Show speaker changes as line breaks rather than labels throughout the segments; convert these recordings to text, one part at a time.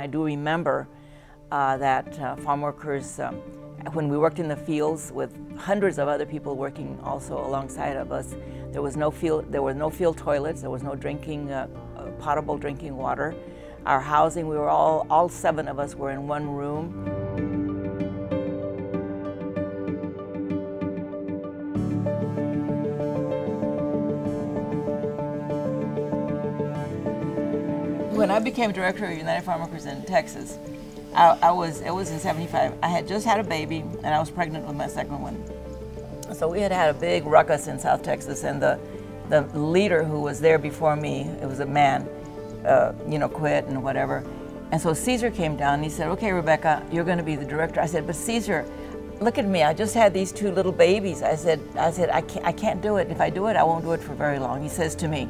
I do remember that farm workers, when we worked in the fields with hundreds of other people working also alongside of us, there were no field toilets, there was no drinking, potable drinking water. Our housing, we were all 7 of us were in one room. When I became director of United Farm Workers in Texas, it was in '75. I had just had a baby and I was pregnant with my second one. So we had a big ruckus in South Texas, and the leader who was there before me, it was a man, quit and whatever. And so Caesar came down and he said, "Okay, Rebecca, you're going to be the director." I said, "But Caesar, look at me, I just had these 2 little babies." I said, I can't do it. If I do it, I won't do it for very long. He says to me,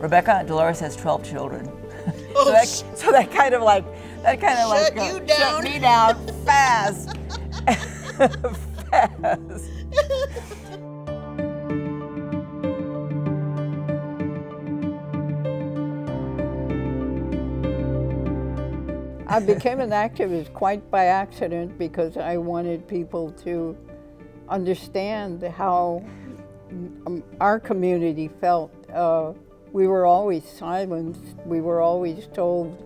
"Rebecca, Dolores has 12 children."
Oh,
so that kind of shut me down fast. Fast.
I became an activist quite by accident because I wanted people to understand how our community felt. We were always silenced. We were always told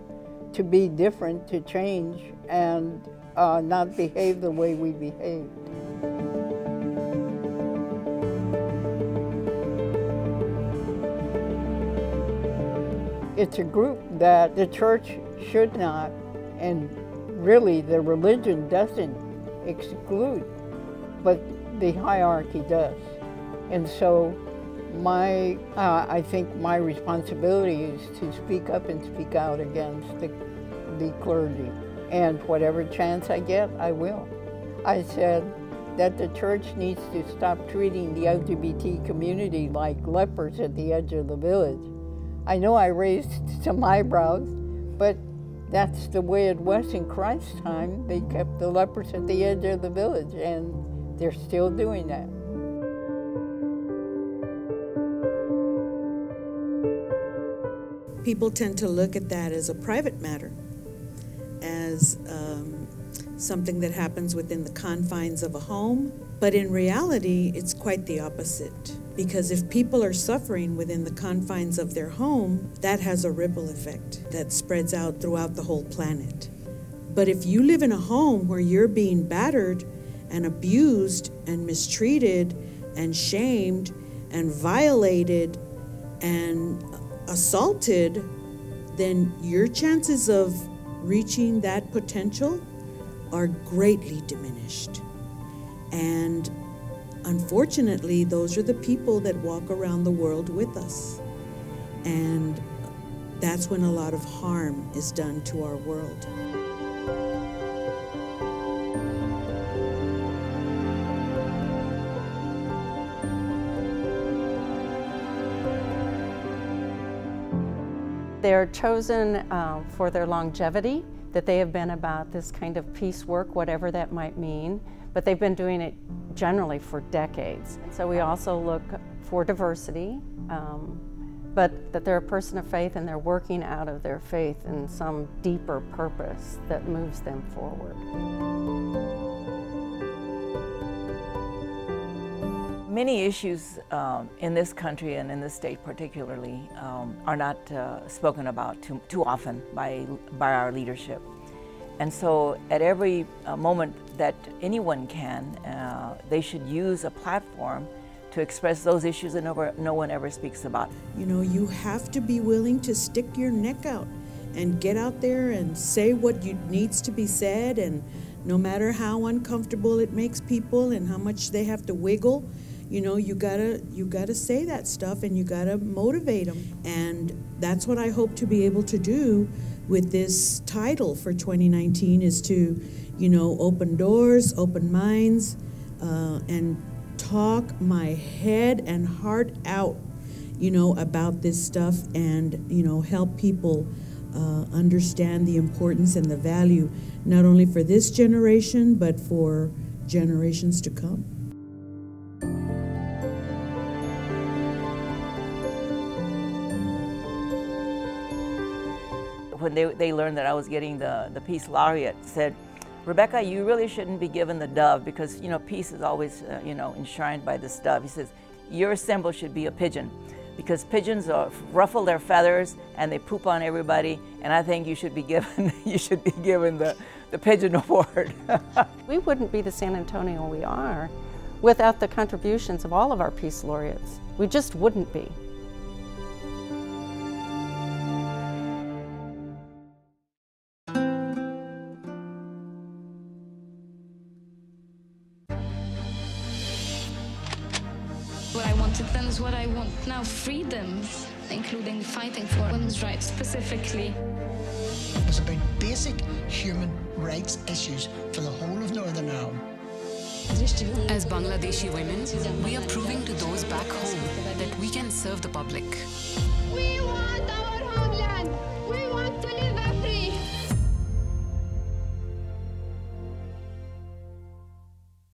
to be different, to change, and not behave the way we behaved. It's a group that the church should not, and really the religion doesn't exclude, but the hierarchy does. And so I think my responsibility is to speak up and speak out against the clergy. And whatever chance I get, I will. I said that the church needs to stop treating the LGBT community like lepers at the edge of the village. I know I raised some eyebrows, but that's the way it was in Christ's time. They kept the lepers at the edge of the village, and they're still doing that.
People tend to look at that as a private matter, as something that happens within the confines of a home. But in reality, it's quite the opposite. Because if people are suffering within the confines of their home, that has a ripple effect that spreads out throughout the whole planet. But if you live in a home where you're being battered and abused and mistreated and shamed and violated and assaulted, then your chances of reaching that potential are greatly diminished. And unfortunately, those are the people that walk around the world with us. And that's when a lot of harm is done to our world.
They're chosen for their longevity, that they have been about this kind of peace work, whatever that might mean, but they've been doing it generally for decades. So we also look for diversity, but that they're a person of faith and they're working out of their faith in some deeper purpose that moves them forward.
Many issues in this country and in this state particularly are not spoken about too often by our leadership. And so at every moment that anyone can, they should use a platform to express those issues that no one ever speaks about.
You know, you have to be willing to stick your neck out and get out there and say what needs to be said, and no matter how uncomfortable it makes people and how much they have to wiggle, you know, you gotta say that stuff, and you gotta motivate them. And that's what I hope to be able to do with this title for 2019, is to, you know, open doors, open minds, and talk my head and heart out, you know, about this stuff, and, you know, help people understand the importance and the value, not only for this generation, but for generations to come.
when they learned that I was getting the Peace Laureate, said, Rebecca, you really shouldn't be given the dove because, you know, peace is always, you know, enshrined by this dove. He says, your symbol should be a pigeon because pigeons ruffle their feathers and they poop on everybody, and I think you should be given, the pigeon award.
We wouldn't be the San Antonio we are without the contributions of all of our Peace Laureates. We just wouldn't be.
What I wanted then is what I want now, freedom, including fighting for women's rights specifically.
It's about basic human rights issues for the whole of Northern Ireland.
As Bangladeshi women, we are proving to those back home that we can serve the public.